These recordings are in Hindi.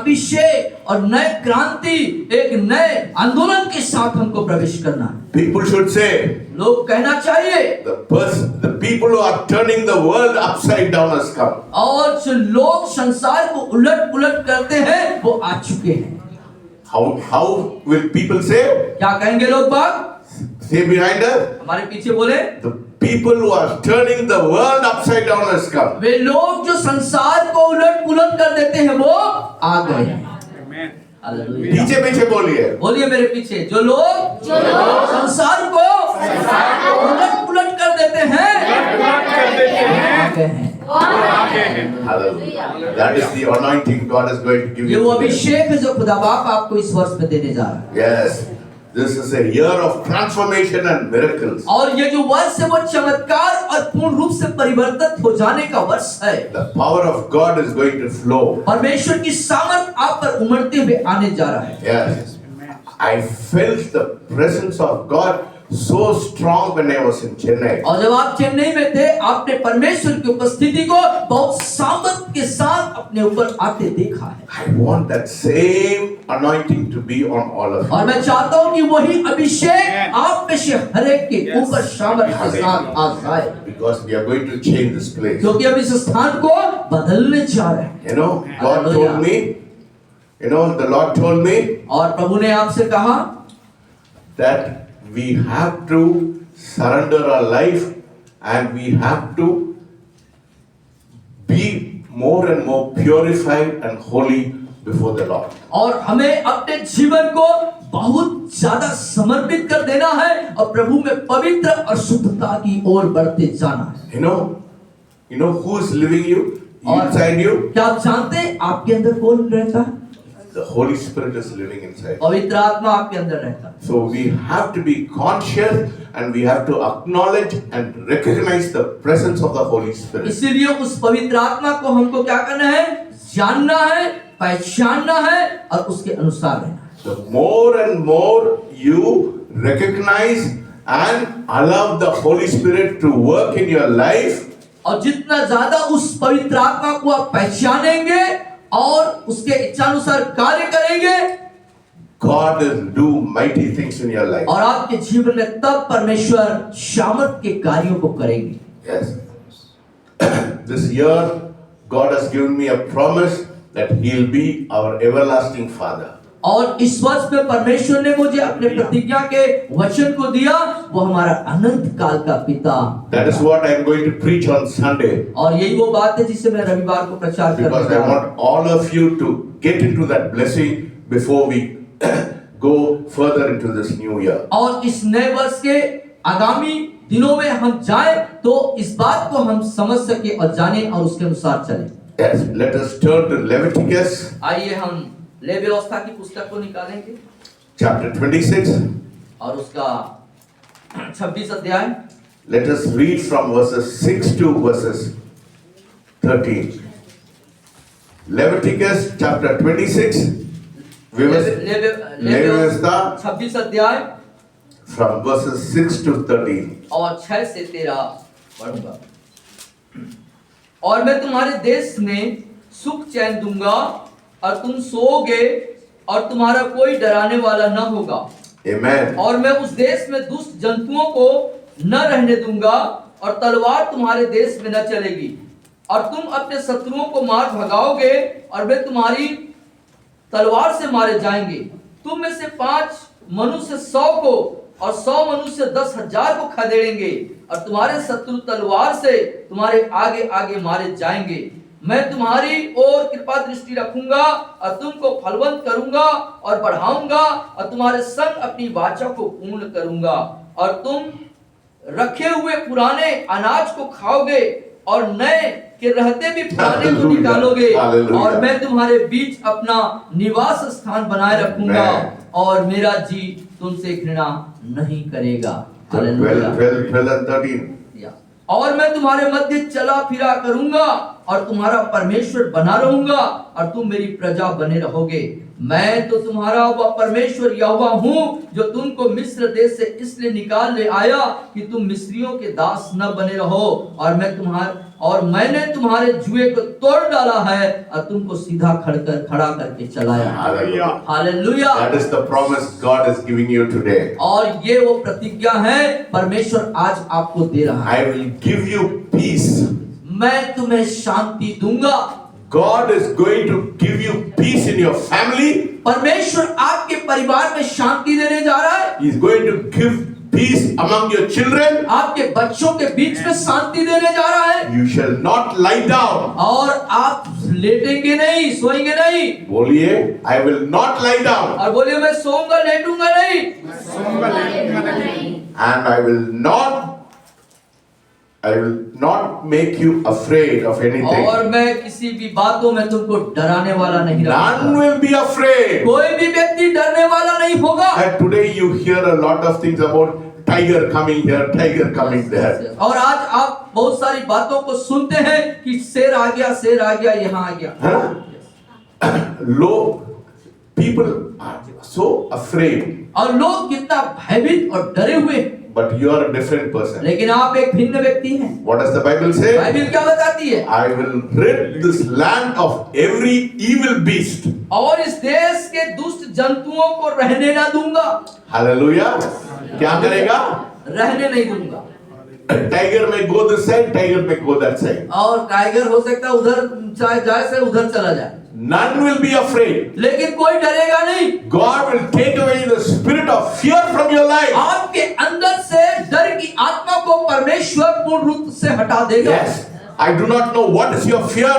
अभिषेक और नए क्रांति, एक नए आंदोलन के साथ हमको प्रवेश करना है। People should say, लोग कहना चाहिए the people who are turning the world upside down has come. और जो लोग संसार को उलट पुलट करते हैं वो आ चुके हैं। How will people say? क्या कहेंगे लोग बाग? Say behind us. हमारे पीछे बोले, The people who are turning the world upside down has come. वे लोग जो संसार को उलट पुलट कर देते हैं वो आ गए हैं। हालेलुया। पीछे पीछे बोलिए। बोलिए मेरे पीछे, जो लोग संसार को उलट पुलट कर देते हैं आ गए हैं। Hallelujah. That is the anointing God is going to give ये you. वो today. अभिषेक है जो खुदा बाप आपको इस वर्ष में देने जा रहा है। Yes. This is a year of transformation and miracles. और ये जो वर्ष है वो चमत्कार और पूर्ण रूप से परिवर्तित हो जाने का वर्ष है। The power of God is going to flow. परमेश्वर की सामर्थ आप पर उमड़ते हुए आने जा रहा है। Yes. I felt the presence of God so strong when I was in Chennai. और जब आप चेन्नई में थे, आपने परमेश्वर की उपस्थिति को बहुत सामर्थ के साथ अपने ऊपर आते देखा है। I want that same anointing to be on all of you. और मैं चाहता हूँ कि वही अभिषेक आप में से हर एक के ऊपर सामर्थ के साथ आ जाए, Because we are going to change this place. क्योंकि हम इस स्थान को बदलने जा रहे हैं। You know, God told me, the Lord told me और प्रभु ने आपसे कहा that we have to surrender our life and we have to be more and more purified and holy before the Lord. और हमें अपने जीवन को बहुत ज्यादा समर्पित कर देना है और प्रभु में पवित्र और शुद्धता की ओर बढ़ते जाना है। You know who is living you और inside you? क्या आप जानते हैं आपके अंदर कौन रहता है? The Holy Spirit is living inside. पवित्र आत्मा आपके अंदर रहता है। So we have to be conscious and we have to acknowledge and recognize the presence of the Holy Spirit. इसीलिए उस पवित्र आत्मा को हमको क्या करना है? जानना है, पहचानना है और उसके अनुसार रहना है। The more and more you recognize and allow the Holy Spirit to work in your life, और जितना ज्यादा उस पवित्र आत्मा को आप पहचानेंगे और उसके इच्छानुसार कार्य करेंगे, God will do mighty things in your life. और आपके जीवन में तब परमेश्वर सामर्थ के कार्यों को करेंगे। Yes. This year, God has given me a promise that He'll be our everlasting Father. और इस वर्ष में परमेश्वर ने मुझे अपने प्रतिज्ञा के वचन को दिया, वो हमारा अनंत काल का पिता। That is what I am going to preach on Sunday. और यही वो बात है जिसे मैं रविवार को प्रचार करने Because जा I रहा हूं। want all of you to get into that blessing before we go further into this new year. और इस नए वर्ष के आगामी दिनों में हम जाएं तो इस बात को हम समझ सके और जाने और उसके अनुसार चलें। Yes, let us turn to Leviticus आइए हम ले व्यवस्था की पुस्तक को निकालेंगे chapter 26. और उसका 26 अध्याय। Let us read from verses 6 to verses 13. Leviticus chapter 26. ले व्यवस्था 26 अध्याय from verses 6 to 13. और 6 से 13 पढ़ूंगा। और मैं तुम्हारे देश में सुख चैन दूंगा और तुम सोओगे और तुम्हारा कोई डराने वाला न होगा। Amen. और मैं उस देश में दुष्ट जंतुओं को न रहने दूंगा और तलवार तुम्हारे देश में न चलेगी और तुम अपने शत्रुओं को मार भगाओगे और वे तुम्हारी तलवार से मारे जाएंगे। तुम में से 5 मनुष्य 100 को और 100 मनुष्य 10,000 को खदेड़ेंगे और तुम्हारे शत्रु तलवार से तुम्हारे आगे आगे मारे जाएंगे। मैं तुम्हारी ओर कृपा दृष्टि रखूंगा और तुमको फलवंत करूंगा और बढ़ाऊंगा और तुम्हारे संग अपनी वाचा को पूर्ण करूंगा और तुम रखे हुए पुराने अनाज को खाओगे और नए के रहते भी पुराने को निकालोगे और मैं तुम्हारे बीच अपना निवास स्थान बनाए रखूंगा और मेरा जी तुमसे घृणा नहीं करेगा। 12 and 13. और मैं तुम्हारे मध्य चला फिरा करूंगा और तुम्हारा परमेश्वर बना रहूंगा और तुम मेरी प्रजा बने रहोगे। मैं तो तुम्हारा वह परमेश्वर यहोवा हूँ जो तुमको मिस्र देश से इसलिए निकाल ले आया कि तुम मिस्रियों के दास न बने रहो और मैंने तुम्हारे जुए को तोड़ डाला है और तुमको सीधा खड़ा करके चलाया। Hallelujah. Hallelujah. That is the promise God is giving you today. और ये वो प्रतिज्ञा है परमेश्वर आज आपको दे रहा है। I will give you peace. मैं तुम्हें शांति दूंगा। God is going to give you peace in your family. परमेश्वर आपके परिवार में शांति देने जा रहा है। He is going to give peace among your children. आपके बच्चों के बीच में शांति देने जा रहा है। You shall not lie down. और आप लेटेंगे नहीं, सोएंगे नहीं। बोलिए, I will not lie down. और बोलिए, मैं सोऊंगा लेटूंगा नहीं। And I will not make you afraid of anything. और मैं किसी भी बातों में तुमको डराने वाला नहीं रहूंगा। None will be afraid. कोई भी व्यक्ति डरने वाला नहीं होगा। And today you hear a lot of things about tiger coming here, tiger coming there. और आज आप बहुत सारी बातों को सुनते हैं कि शेर आ गया, यहाँ आ गया। People are so afraid. और लोग कितना भयभीत और डरे हुए हैं। But you are a different person. लेकिन आप एक भिन्न व्यक्ति हैं। What does the Bible say? Bible क्या बताती है? I will rid this land of every evil beast. और इस देश के दुष्ट जंतुओं को रहने ना दूंगा। Hallelujah. क्या करेगा? रहने नहीं दूंगा। Tiger may go this side, tiger may go that side. और टाइगर हो सकता है उधर जाए से उधर चला जाए। None will be afraid. लेकिन कोई डरेगा नहीं। God will take away the spirit of fear from your life. आपके अंदर से डर की आत्मा को परमेश्वर पूर्ण रूप से हटा देगा। Yes. I do not know what is your fear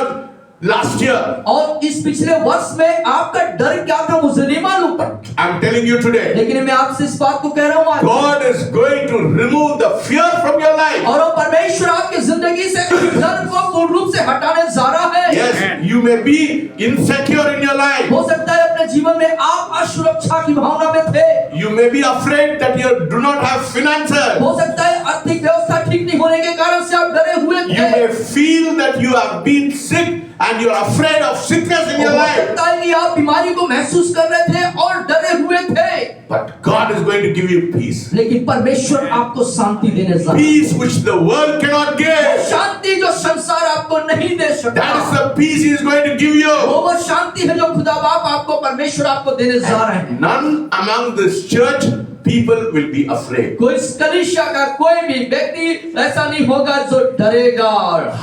last year. और इस पिछले वर्ष में आपका डर क्या था मुझे नहीं मालूम। I'm telling you today. लेकिन मैं आपसे इस बात को कह रहा हूँ आज। God is going to remove the fear from your life. और वो परमेश्वर आपकी जिंदगी से डर को पूर्ण रूप से हटाने जा रहा है। Yes, you may be insecure in your life. हो सकता है अपने जीवन में आप असुरक्षा की भावना में थे। You may be afraid that you do not have finances. हो सकता है आर्थिक व्यवस्था ठीक नहीं होने के कारण से आप डरे हुए थे। You may feel that you have been sick and you are afraid of sickness in your हो life. सकता है कि आप बीमारी को महसूस कर रहे थे और डरे हुए थे। But God is going to give you peace. लेकिन परमेश्वर आपको शांति देने जा रहा है। Peace which the world cannot give. शांति जो संसार आपको नहीं दे सकता। That is the peace He is going to give you. वो शांति है जो खुदा बाप आपको परमेश्वर आपको देने जा रहे हैं। None among this church people will be afraid. कोई कलीसिया का कोई भी व्यक्ति ऐसा नहीं होगा जो डरेगा।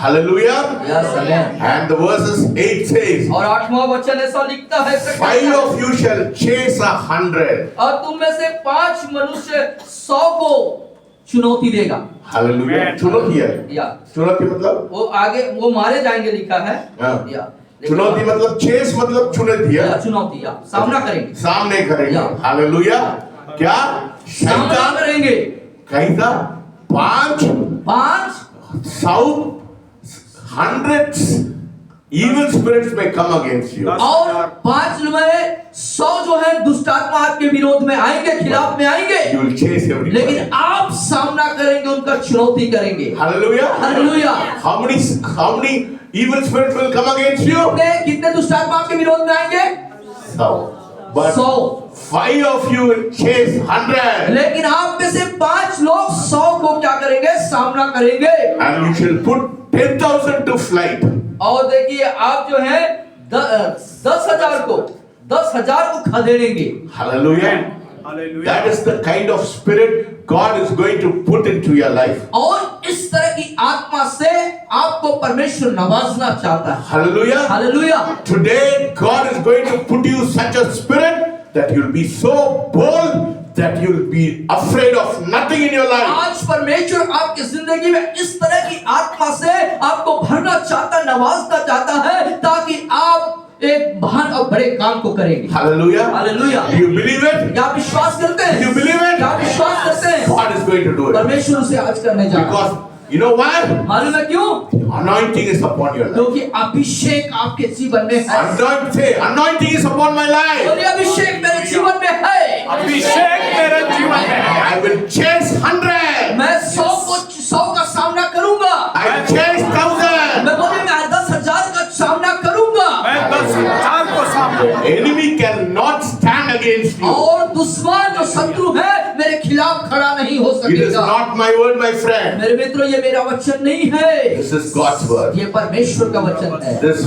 Hallelujah. Yes, amen. And the verses 8 says, और 8वां वचन ऐसा लिखता है, 5 of you shall chase 100. और तुम में से 5 मनुष्य 100 को चुनौती देगा। Hallelujah. चुनौती है। या चुनौती मतलब वो आगे वो मारे जाएंगे लिखा है। हाँ। या चुनौती मतलब चेस मतलब चुनौती है। चुनौती या सामना करेंगे। सामने करेंगे। या। हालेलुया। क्या? सामना शैतान करेंगे। कहीं था 5 south hundreds evil spirits may come against you. और 5 में 100 जो है दुष्ट आत्मा आपके विरोध में आएंगे, खिलाफ में आएंगे। You will chase everybody. लेकिन आप सामना करेंगे, उनका चुनौती करेंगे। Hallelujah. Hallelujah. How many evil spirits will come against you? कितने दुष्ट आत्मा आपके विरोध में आएंगे? 100. But 100। 5 of you will chase 100. लेकिन आप में से 5 लोग 100 को क्या करेंगे? सामना करेंगे। And you shall put 10,000 to flight. और देखिए आप जो है 10,000 को खदेड़ेंगे। Hallelujah. That is the kind of spirit God is going to put into your life. और इस तरह की आत्मा से आपको परमेश्वर नवाजना चाहता है। Hallelujah. Hallelujah. Today God is going to put you such a spirit that you'll be so bold that you'll be afraid of nothing in your life. आज परमेश्वर आपकी जिंदगी में इस तरह की आत्मा से आपको भरना चाहता, नवाजना चाहता है ताकि आप एक महान और बड़े काम को करेंगे। Hallelujah. Hallelujah. Do you believe it? क्या आप विश्वास करते हैं? Do you believe it? क्या आप विश्वास करते हैं? God is going to do it. परमेश्वर उसे आज करने जा रहा है। Because you know why? मालूम है क्यों? Anointing is upon your life. क्योंकि अभिषेक आपके जीवन में है। Anointing is upon my life. बोलिए अभिषेक मेरे जीवन में है। अभिषेक मेरे जीवन में है। I will chase 100. मैं 100 का सामना करूंगा। I chase 1,000. मैं बोले मैं 10,000 का सामना करूंगा। मैं 10,000 को सामना The enemy cannot stand against you. और दुश्मन जो शत्रु है मेरे खिलाफ खड़ा नहीं हो It is सकेगा। not my word, my friend. मेरे मित्रों, ये मेरा वचन नहीं है, This is God's word. ये परमेश्वर का वचन है। This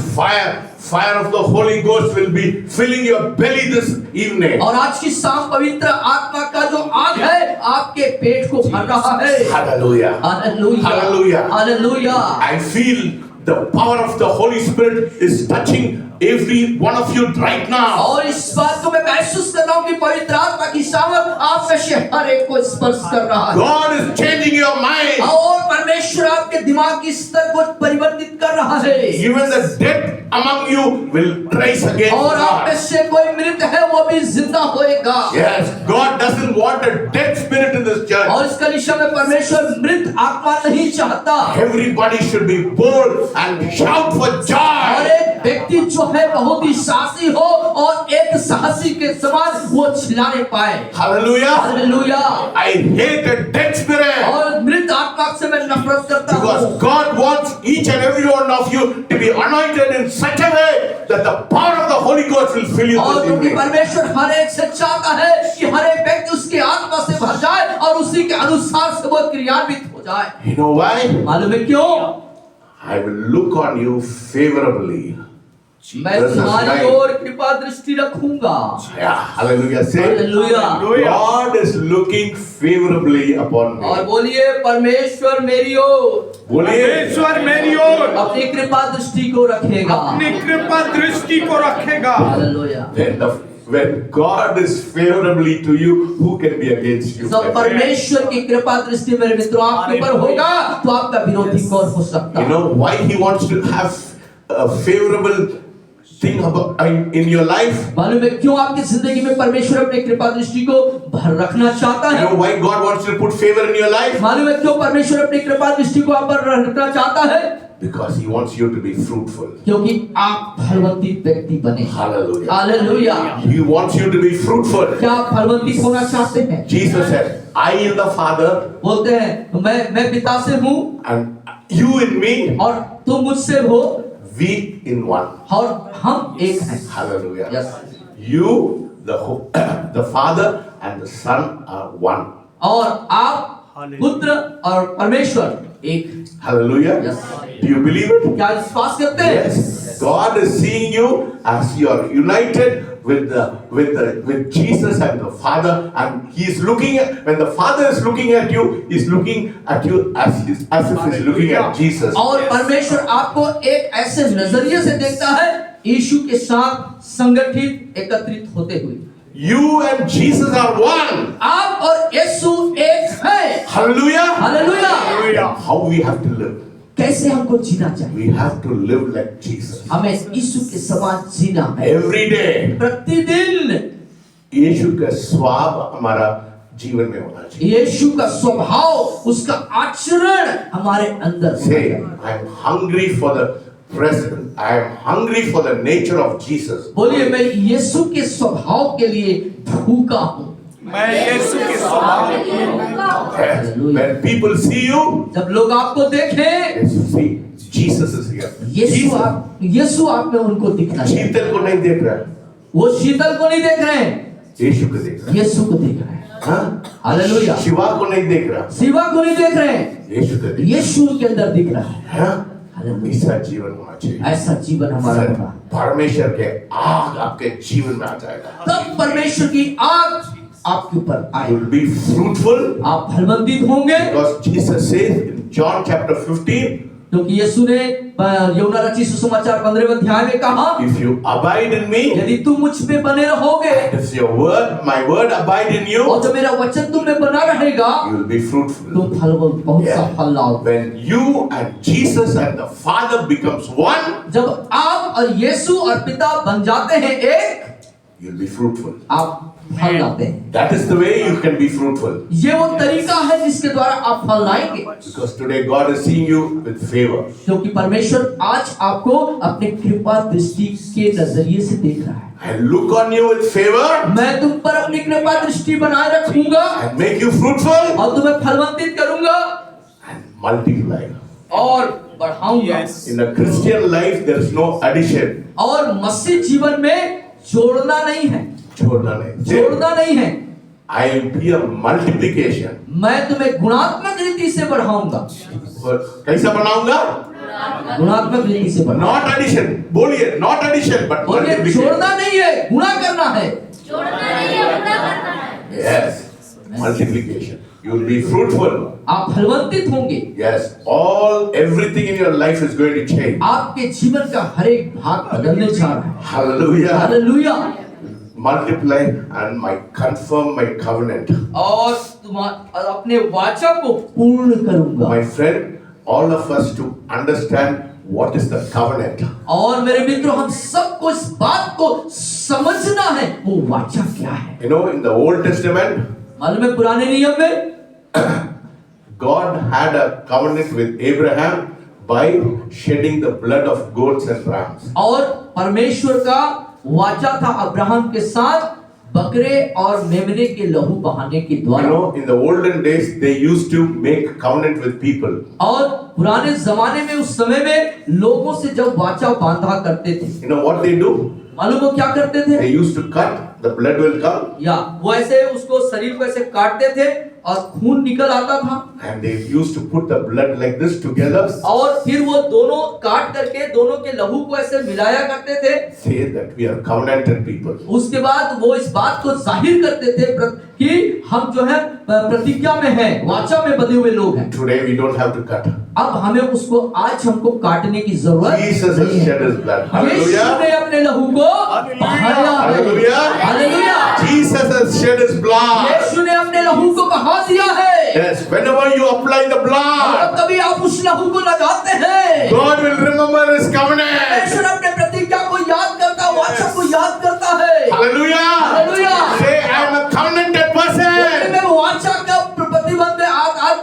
fire of the Holy Ghost will be filling your belly this evening. और आज की शाम पवित्र आत्मा का जो आग है आपके पेट को भर रहा है। Hallelujah. Hallelujah, Hallelujah. Hallelujah. I feel the power of the Holy Spirit is touching every one of you right now. और इस बात को मैं महसूस कर रहा हूँ कि पवित्र आत्मा की सामर्थ आप में से हर एक को स्पर्श कर रहा है। God is changing your mind. और परमेश्वर आपके दिमाग की स्तर को परिवर्तित कर रहा है। Even the dead among you will rise again. और आप में से कोई मृत है वो भी जिंदा होएगा। Yes, God doesn't want a dead spirit in this church. और इस कलीसिया में परमेश्वर मृत आत्मा नहीं चाहता। Everybody should be bold and shout for और joy. एक व्यक्ति जो है बहुत ही साहसी हो और एक साहसी के समान वो चिल्लाने पाए। Hallelujah. Hallelujah. I hate a dead spirit. और मृत आत्मा से मैं नफरत करता Because हूँ। God wants each and every one of you to be anointed in such a way that the power of the Holy Ghost will fill you और this क्योंकि evening. परमेश्वर हर एक से चाहता है कि हर एक व्यक्ति उसके आत्मा से भर जाए और उसी के अनुसार से वो क्रियान्वित हो जाए। You know why? मालूम है क्यों? I will look on you favorably. मैं तुम्हारी ओर कृपा दृष्टि रखूंगा। Yeah, hallelujah. Say, hallelujah. God is looking favorably upon और me. बोलिए परमेश्वर मेरी ओर बोलिए, परमेश्वर मेरी ओर अपनी कृपा दृष्टि को रखेगा। अपनी कृपा दृष्टि को रखेगा। Hallelujah. when God is favorably to you, who can be against you? जब परमेश्वर की कृपा दृष्टि मेरे मित्रों आपके ऊपर होगा तो आपका विरोधी कौन हो सकता You है? know why He wants to have a favorable thing about in your life? मालूम है क्यों आपकी जिंदगी में परमेश्वर अपनी कृपा दृष्टि को भर रखना चाहता You है? know why God wants to put favor in your life? मालूम है क्यों परमेश्वर अपनी कृपा दृष्टि को आप पर रखना चाहता है? Because He wants you to be fruitful. क्योंकि आप फलवंती व्यक्ति बने। Hallelujah. Hallelujah. He wants you to be fruitful. क्या आप फलवंती होना चाहते हैं? Jesus said, I in the Father बोलते हैं मैं पिता से हूँ and you in me, और तुम मुझसे हो we in one. और हम एक हैं। Hallelujah. Yes. You, the Father and the Son are one. और आप पुत्र और परमेश्वर एक। Hallelujah. Yes. Do you believe it? क्या विश्वास करते हैं? Yes. God is seeing you as you are united with Jesus and the Father, and He is looking at, when the Father is looking at you, He's looking at you as if He's looking at Jesus. और परमेश्वर आपको एक ऐसे नजरिए से देखता है यीशु के साथ संगठित एकत्रित होते हुए। You and Jesus are one. आप और यीशु एक है। Hallelujah. Hallelujah. How we have to live? कैसे हमको जीना चाहिए? We have to live like Jesus. हमें यीशु के समान जीना है। Every day. प्रतिदिन यीशु का स्वभाव हमारा जीवन में होना चाहिए. यीशु का स्वभाव, उसका आचरण हमारे अंदर होना Say, चाहिए। I am hungry for the present. I am hungry for the nature of Jesus. बोलिए मैं यीशु के स्वभाव के लिए भूखा हूँ। मैं यीशु के स्वभाव Yes. When people see you, जब लोग आपको देखें, they see Jesus is here. यीशु आप में उनको दिखना चाहिए। शीतल को नहीं देख रहा है, वो शीतल को नहीं देख रहे हैं, यीशु को देख रहा है. यीशु को देख रहे हैं। हाँ? हालेलुया। शिवा को नहीं देख रहा, शिवा को नहीं देख रहे हैं, यीशु को देख रहा यीशु के अंदर दिख रहा है। है. हाँ? ऐसा जीवन होना चाहिए. ऐसा जीवन हमारा होगा, परमेश्वर के आग आपके जीवन में आ जाएगा. तब परमेश्वर की आग आपके ऊपर You आएगी, will be fruitful, आप फलवंतित होंगे। because Jesus says in John chapter 15, क्योंकि यीशु ने यूहन्ना रचित सुसमाचार 15वें अध्याय में कहा, if you abide in me, यदि तुम मुझ में बने रहोगे if your word, my word abide in you, और जब मेरा वचन तुम में बना रहेगा, you will be fruitful. तुम बहुत सा फल लाओगे। When you and Jesus and the Father becomes one, जब आप और यीशु और पिता बन जाते हैं एक, you'll be fruitful. आप फल लाते हैं। That is the way you can be fruitful. ये वो तरीका है जिसके द्वारा आप फल लाएंगे। Because today God is seeing you with favor. क्योंकि परमेश्वर आज आपको अपने कृपा दृष्टि के नजरिए से देख रहा है। I look on you with favor मैं तुम पर अपनी कृपा दृष्टि बनाए रखूंगा and make you fruitful और तुम्हें फलवंतित करूंगा and multiply. और बढ़ाऊंगा। Yes. In a Christian life, there is no addition. और मसीह जीवन में जोड़ना नहीं है, छोड़ना नहीं. जोड़ना नहीं है. I will be a multiplication. मैं तुम्हें गुणात्मक रीति से बढ़ाऊंगा. कैसा बनाऊंगा? गुणात्मक रीति से बढ़ाऊंगा. Not addition. बोलिए, not addition, but बोलिए, multiplication. जोड़ना नहीं है, गुणा करना है. Yes, multiplication. You will be fruitful. आप फलवंतित होंगे. Yes, everything in your life is going to change. आपके जीवन का हर एक भाग बदलने जा रहा है. Hallelujah. Hallelujah. Multiply and confirm my covenant. और अपने वाचा को पूर्ण करूंगा. My friend, all of us to understand what is the covenant. और मेरे मित्रों, हम सबको इस बात को समझना है, वो वाचा क्या है. You know, in the Old Testament, मालूम है पुराने नियम में God had a covenant with Abraham by shedding the blood of goats and rams. और परमेश्वर का वाचा था अब्राहम के साथ बकरे और मेमने के लहू बहाने के You द्वारा. know, in the olden days, they used to make covenant with people. और पुराने जमाने में, उस समय में लोगों से जब वाचा बांधा करते थे, You know what they do? मालूम वो क्या करते थे? They used to cut, the blood will come, या वो ऐसे उसको शरीर को ऐसे काटते थे और खून निकल आता था. and they used to put the blood like this together, और फिर वो दोनों काट करके दोनों के लहू को ऐसे मिलाया करते थे. say that we are covenanted people. उसके बाद वो इस बात को जाहिर करते थे कि हम जो है प्रतिज्ञा में हैं, वाचा में बंधे हुए लोग हैं. Today we don't have to cut. अब हमें उसको आज हमको काटने की जरूरत Jesus has नहीं है. shed his blood. यीशु ने Hallelujah. अपने लहू को बहाया है. Hallelujah. Hallelujah. Jesus has shed his blood. यीशु ने अपने लहू को बहा दिया है. Yes, whenever you apply the और blood, कभी आप उस लहू को लगाते हैं, God will remember his covenant. परमेश्वर अपने प्रतिज्ञा को याद करता, वाचा को याद करता है. Hallelujah. Hallelujah. Say, I am a covenanted person. मैं वाचा का प्रतिबंध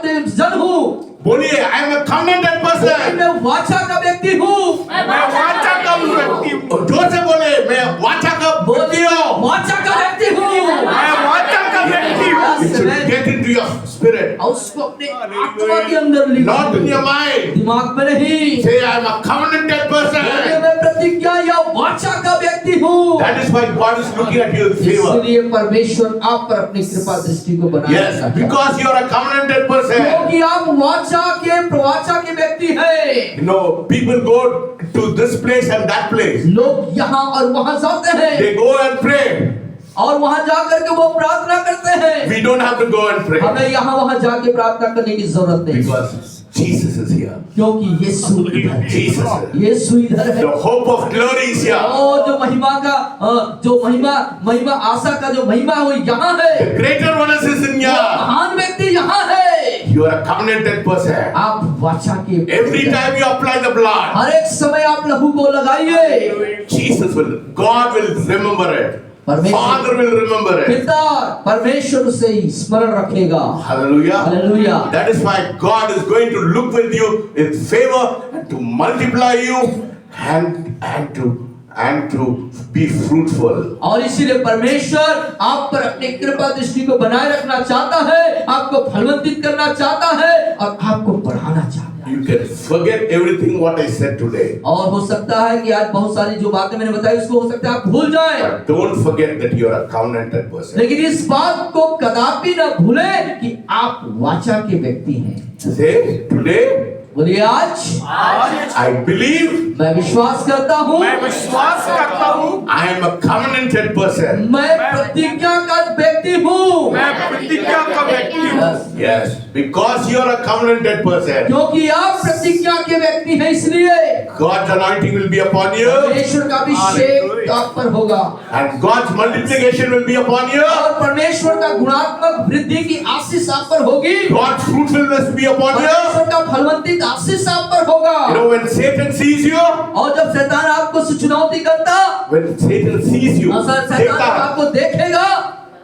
में जन हूँ. बोलिए, I am a covenanted person. मैं वाचा का व्यक्ति हूँ. मैं वाचा का व्यक्ति हूँ। और जोर से बोले, मैं वाचा का व्यक्ति हूँ. वाचा का व्यक्ति हूँ. मैं वाचा का व्यक्ति हूँ। It should get into your spirit, और उसको अपने आत्मा के अंदर लिखो, not in your mind. दिमाग में नहीं. Say, I am a covenanted person. मैं प्रतिज्ञा या वाचा का व्यक्ति हूँ. That is why God is looking at you with favor. इसलिए परमेश्वर आप पर अपनी कृपा दृष्टि को बनाए Yes, रखता है. because you are a covenanted person. क्योंकि आप वाचा के प्रवाचा के व्यक्ति हैं. You know, people go to this place and that place. लोग यहाँ और वहाँ जाते हैं They go and pray. और वहाँ जाकर के वो प्रार्थना करते हैं. We don't have to go and pray. हमें यहाँ वहाँ जाके प्रार्थना करने की जरूरत नहीं, Because Jesus is here. क्योंकि यीशु इधर है. Jesus is here. यीशु इधर है. The hope of glory is here. और जो महिमा का जो महिमा आशा का जो महिमा है वो यहाँ है. The greater one is in वो here. महान व्यक्ति यहाँ है. You are a covenanted person. आप वाचा के Every time you apply the blood, हर एक समय आप लहू को लगाइए. Jesus will, God will remember it. Father will remember it. पिता परमेश्वर उसे स्मरण रखेगा. Hallelujah. Hallelujah. That is why God is going to look with you in favor and to multiply you and to be fruitful. और इसीलिए परमेश्वर आप पर अपनी कृपा दृष्टि को बनाए रखना चाहता है, आपको फलवंतित करना चाहता है और आपको बढ़ाना चाहता है. You can forget everything what I said today. और हो सकता है कि आज बहुत सारी जो बातें मैंने बताई उसको हो सकता है आप भूल जाएं. But don't forget that you are a covenanted person. लेकिन इस बात को कदापि न भूलें कि आप वाचा के व्यक्ति हैं. Say, today बोलिए आज I believe मैं विश्वास करता हूँ, मैं विश्वास करता हूँ I am a covenanted person. मैं प्रतिज्ञा का व्यक्ति हूँ. मैं प्रतिज्ञा का व्यक्ति हूँ। Yes, because you are a covenanted person. क्योंकि आप प्रतिज्ञा के व्यक्ति हैं, इसलिए God's anointing will be upon you परमेश्वर का अभिषेक आप पर होगा and God's multiplication will be upon you. और परमेश्वर का गुणात्मक वृद्धि की आशीष आप पर होगी. God's fruitfulness will be upon you. परमेश्वर का फलवंतित आशीष आप पर होगा. You know, when Satan sees you, और जब शैतान आपको चुनौती करता, when Satan sees you, शैतान Satan, आपको देखेगा,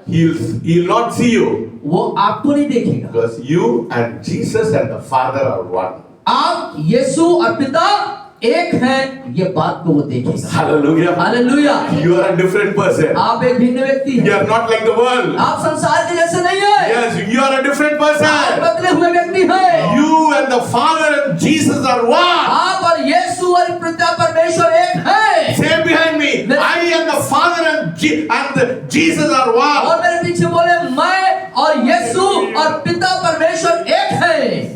he'll not see you वो आपको नहीं देखेगा. because you and Jesus and the Father are one. आप यीशु और पिता एक हैं, ये बात को वो देखेगा। Hallelujah. Hallelujah. You are a different person. आप एक भिन्न व्यक्ति You हैं। are not like the world. आप संसार के जैसे नहीं हैं। Yes, you are a different आप person. बदले हुए व्यक्ति हैं। You and the Father and Jesus are one. आप और यीशु और पिता परमेश्वर एक हैं। Say behind me, I and the Father and Jesus are one. और मेरे पीछे बोले, मैं और यीशु और पिता परमेश्वर एक हैं।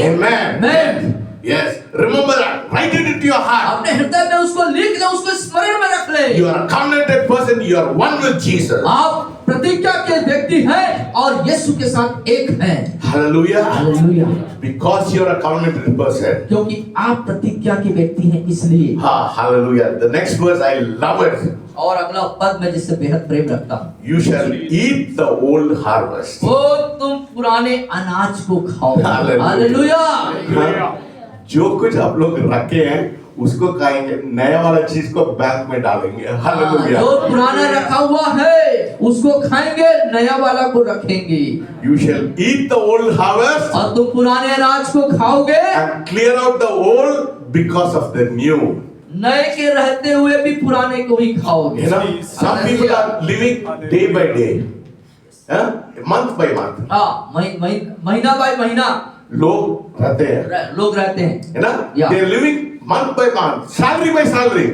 Amen. मैं Yes, remember that. Write it into your heart. अपने हृदय में उसको लिख ले, उसको स्मरण में रख ले। You are a covenanted person. You are one with Jesus. आप प्रतिज्ञा के व्यक्ति हैं और यीशु के साथ एक हैं। Hallelujah. Hallelujah. Because you are a covenanted person. क्योंकि आप प्रतिज्ञा के व्यक्ति हैं इसलिए। Hallelujah. The next verse, I love it. और अगला पद में जिससे बेहद प्रेम रखता हूँ। You shall eat the old harvest. वो तुम पुराने अनाज को खाओ। हालेलुया। हालेलुया। जो कुछ आप लोग रखे हैं उसको खाएंगे, नया वाला चीज को बैंक में डालेंगे। हालेलुया। जो पुराना रखा हुआ है उसको खाएंगे, नया वाला को रखेंगे। You shall eat the old harvest और तुम पुराने अनाज को खाओगे and clear out the old because of the new. नए के रहते हुए भी पुराने को ही खाओगे। You know, some people are living day by day, month by month. हाँ, महीना बाय महीना लोग रहते हैं, लोग रहते हैं, है ना? Yeah. They are living month by month, salary by salary.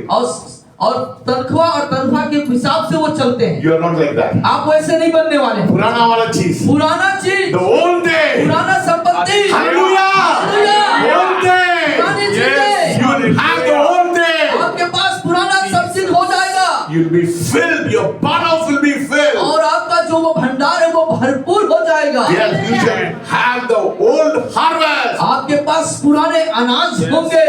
और तनख्वाह और तनख्वाह के हिसाब से वो चलते हैं। You are not like that. आप वैसे नहीं बनने वाले। पुराना वाला चीज, पुराना चीज, the old day. पुराना संपत्ति, Hallelujah. हालेलुया। Old day. पुरानी Yes. चीजें, You will have the old day. आपके पास पुराना सब चीज हो जाएगा। You'll be filled. Your barns will be filled. और आपका जो वो भंडार है वो भरपूर हो जाएगा। Yes, you shall have the old harvest. आपके पास पुराने अनाज होंगे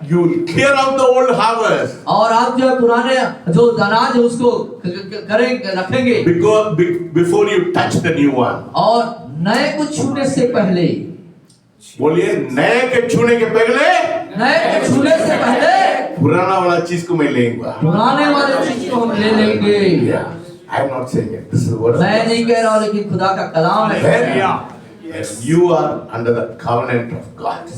You will clear out the old harvest. और आप जो है पुराने जो अनाज है उसको करेंगे, रखेंगे। Before you touch the new one. और नए को छूने से पहले, बोलिए, नए के छूने के पहले नए के छूने से पहले पुराना वाला चीज को मैं लेऊंगा। पुराने वाले चीज को हम ले लेंगे। Yeah, I am not saying it. This is the word of मैं God. नहीं कह रहा हूँ, लेकिन खुदा का कलाम है। When you are under the covenant of God.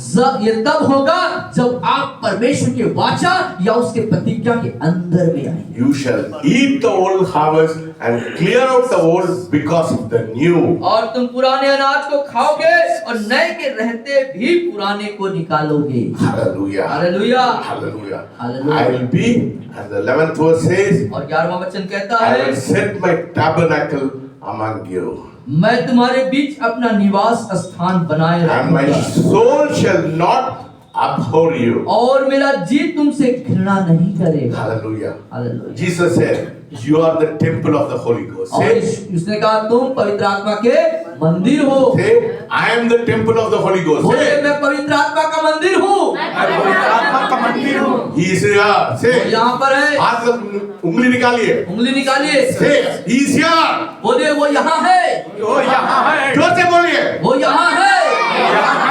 ये तब होगा जब आप परमेश्वर के वाचा या उसके प्रतिज्ञा के अंदर में आएंगे। You shall eat the old harvest and clear out the old because of the new. और तुम पुराने अनाज को खाओगे और नए के रहते भी पुराने को निकालोगे। Hallelujah. Hallelujah. Hallelujah. Hallelujah. I will be, and the 11th verse says, और 11वां वचन कहता I है, will set my tabernacle among you, मैं तुम्हारे बीच अपना निवास स्थान बनाए and my रखूंगा soul shall not abhor you. और मेरा जी तुमसे घृणा नहीं करेगा। Hallelujah. Hallelujah. Jesus said, you are the temple of the Holy Ghost. और Say, उसने कहा तुम पवित्र आत्मा के मंदिर हो। say, I am the temple of the Holy Ghost. बोले Say, मैं पवित्र आत्मा का मंदिर हूँ। आत्मा का मंदिर हूँ। he is here. वो Say, यहाँ पर है। हाथ से उंगली निकालिए। उंगली निकालिए। Say, he is here. बोले वो यहाँ है। वो यहाँ है। जोर से बोलिए। वो यहाँ है।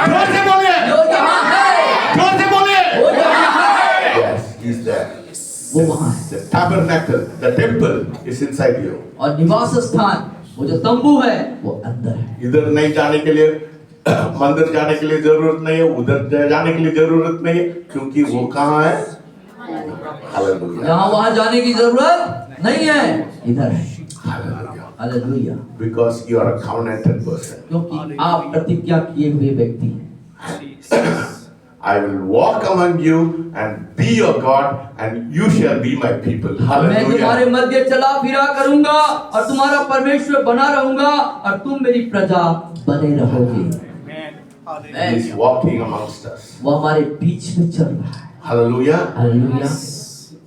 जोर से बोलिए। वो यहाँ है। जोर से बोलिए। वो यहाँ है। Yes, he is there. वो वहाँ है। The tabernacle, the temple is inside you. और निवास स्थान, वो जो तंबू है वो अंदर है। इधर नहीं जाने के लिए, मंदिर जाने के लिए जरूरत नहीं है, उधर जाने के लिए जरूरत नहीं है, क्योंकि वो कहाँ है? हालेलुया। यहाँ वहाँ जाने की जरूरत नहीं है, इधर है। Hallelujah. Hallelujah. Because you are a covenanted person. क्योंकि आप प्रतिज्ञा किए हुए व्यक्ति हैं। I will walk among you and be your God, and you shall be my people. मैं तुम्हारे Hallelujah. मध्य चला फिरा करूंगा और तुम्हारा परमेश्वर बना रहूंगा और तुम मेरी प्रजा बने रहोगे। He is walking amongst us. वो हमारे बीच में चल रहा है। Hallelujah. Hallelujah.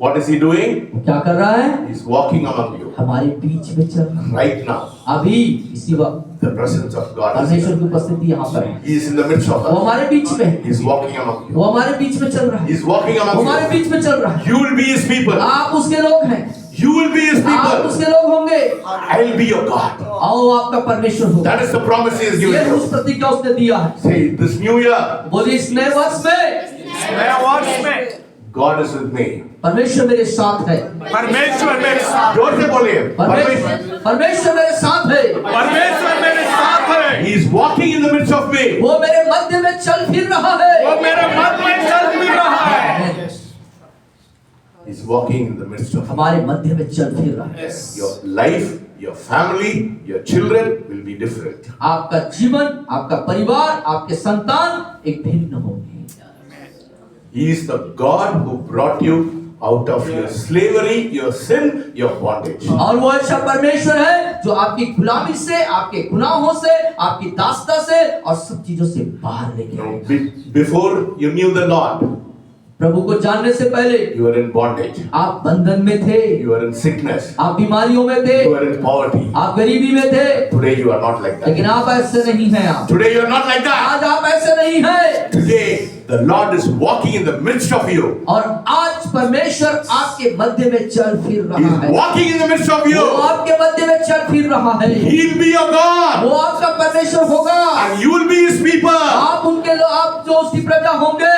What is he doing? वो क्या कर रहा है? He is walking among you हमारे बीच में चल रहा है। right now. अभी इसी वक्त The presence of God is परमेश्वर here. की उपस्थिति यहाँ पर है। He is in the midst of वो us. हमारे बीच में है। He is walking among you. वो हमारे बीच में चल रहा He है। is walking वो among हमारे you. बीच में चल रहा है। You will be his people. आप उसके लोग हैं। You will be his आप people. उसके लोग होंगे। I will be your God. आओ आपका परमेश्वर हो। That is the promise he has ये given उस you. प्रतिज्ञा उसने दिया है। Say, this new year, बोलिए इस नए वर्ष में नया वर्ष में God is with me. परमेश्वर मेरे साथ है। परमेश्वर मेरे साथ। जोर से बोलिए। परमेश्वर मेरे साथ है। परमेश्वर मेरे साथ है। He is walking in the midst of me. वो मेरे मध्य में चल फिर रहा है। वो मेरे मध्य में चल फिर रहा है। He is walking in the midst of हमारे मध्य में चल फिर रहा है। your life, your family, your children will be different. आपका जीवन, आपका परिवार, आपके संतान एक भिन्न होंगे। He is the God who brought you out of your slavery, your sin, your bondage. और वो ऐसा परमेश्वर है जो आपकी गुलामी से, आपके गुनाहों से, आपकी दास्ता से और सब चीजों से बाहर लेके You know, आए। before you knew the Lord, प्रभु को जानने से पहले you were in bondage. आप बंधन में थे, You were in sickness. आप बीमारियों में थे, You were in poverty. आप गरीबी में थे, Today you are not like that. लेकिन आप ऐसे नहीं हैं। आप Today you are not like that. आज आप ऐसे नहीं हैं। Today the Lord is walking in the midst of you. और आज परमेश्वर आपके मध्य में चल फिर He रहा is है। walking in the midst of वो you. आपके मध्य में चल फिर रहा है। He will be your God. वो आपका परमेश्वर होगा। And you will be His people. आप उनके लोग, आप जो उसकी प्रजा होंगे।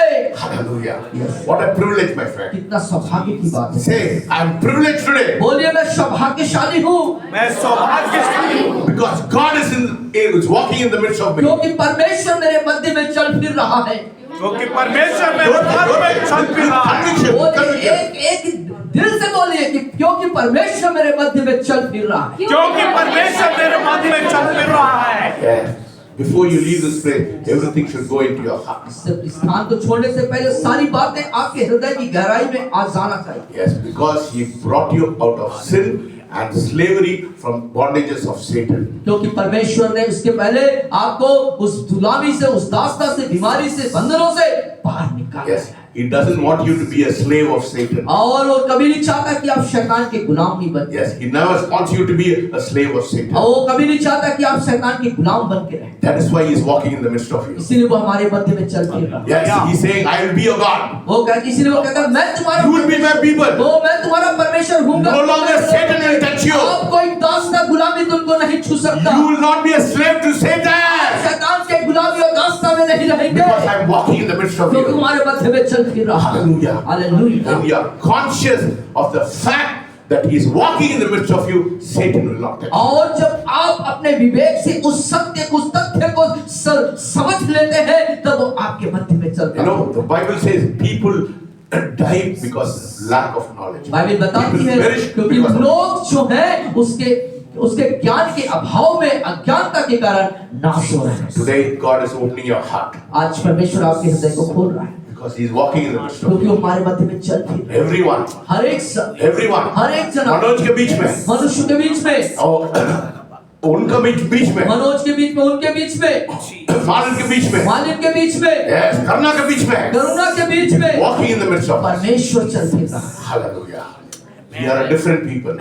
Hallelujah. What a privilege, my friend. कितना सौभाग्य की बात है। Say, I am privileged today बोलिए मैं सौभाग्यशाली हूँ, मैं सौभाग्यशाली हूँ because God is walking in the midst of me. क्योंकि परमेश्वर मेरे मध्य में चल फिर रहा है। क्योंकि परमेश्वर मेरे मध्य में चल फिर रहा है। Conviction, बोलिए conviction. एक दिल से बोलिए कि क्योंकि परमेश्वर मेरे मध्य में चल फिर रहा है। क्योंकि परमेश्वर मेरे मध्य में चल फिर रहा है। Yes. Before you leave this place, everything should go into your heart. इस स्थान को छोड़ने से पहले सारी बातें आपके हृदय की गहराई में आ जाना चाहिए। Yes, because He brought you out of sin and slavery from bondages of Satan. क्योंकि परमेश्वर ने उसके पहले आपको उस गुलामी से, उस दास्ता से, बीमारी से, बंधनों से बाहर निकाला Yes, है। He doesn't want you to be a slave of Satan. और वो कभी नहीं चाहता कि आप शैतान के गुलाम नहीं बन जाएं। Yes, He never wants you to be a slave of Satan. और वो कभी नहीं चाहता कि आप शैतान के गुलाम बन के रहें। That is why He is walking in the midst of you. इसीलिए वो हमारे मध्य में चल फिर रहा है। Yes, He's saying, I will be your God. वो कहता, इसीलिए वो कहता है, मैं तुम्हारा You will be my people. वो मैं तुम्हारा परमेश्वर हूँगा। No longer Satan will touch you. आप कोई दास्ता गुलामी तुमको नहीं छू सकता। You will not be a slave to Satan. शैतान के गुलामी और दास्ता में नहीं रहेंगे, Because I am walking in the midst of क्योंकि you. तुम्हारे मध्य में चल फिर रहा है। Hallelujah. Hallelujah. When you are conscious of the fact that He is walking in the midst of you, Satan will not touch you. और जब आप अपने विवेक से उस सत्य को, उस तथ्य को समझ लेते हैं, तब वो आपके मध्य में चलता You है। know, the Bible says people die because of lack of knowledge. Bible बताती People है perish क्योंकि because of लोग जो हैं उसके ज्ञान के अभाव में, अज्ञानता के कारण नाश हो रहे हैं। Today, God is opening your heart आज परमेश्वर आपके हृदय को खोल रहा है, because He is walking in the midst of क्योंकि you. वो हमारे मध्य में चल फिर रहा है। Everyone, हर एक everyone. हर एक जना मनोज के बीच में, मनुष्य के बीच में, और उनका बीच में, मनोज के बीच में, उनके बीच में, मालिक के बीच में, मालिक के बीच में, yes, करुणा के बीच में, करुणा के बीच में walking in the midst of us. परमेश्वर चल फिर रहा है। Hallelujah. We are a different people.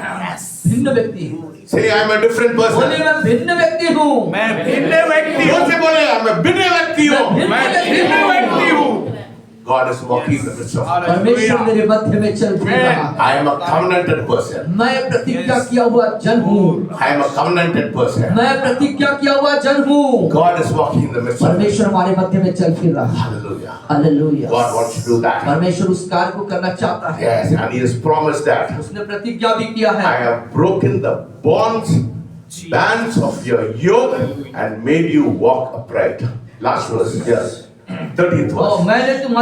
भिन्न व्यक्ति हूँ। Say, I am a different बोले person. मैं भिन्न व्यक्ति हूँ। मैं भिन्न व्यक्ति जोर हूँ। से बोले, I am a भिन्न व्यक्ति हूँ. मैं भिन्न व्यक्ति हूँ। God is walking in the midst of us. परमेश्वर मेरे मध्य में चल फिर रहा है। I am a covenanted person. मैं प्रतिज्ञा किया हुआ जन हूँ। I am a covenanted person. मैं प्रतिज्ञा किया हुआ जन हूँ। God is walking in the midst of us. परमेश्वर हमारे मध्य में चल फिर रहा है। Hallelujah. Hallelujah. God wants to do that. परमेश्वर उस कार्य को करना चाहता है। Yes, and He has promised that. उसने प्रतिज्ञा भी किया I है। have broken the bands of your yoke and made you walk upright. Last verse, yes. 13th और verse. मैंने तुम्हारे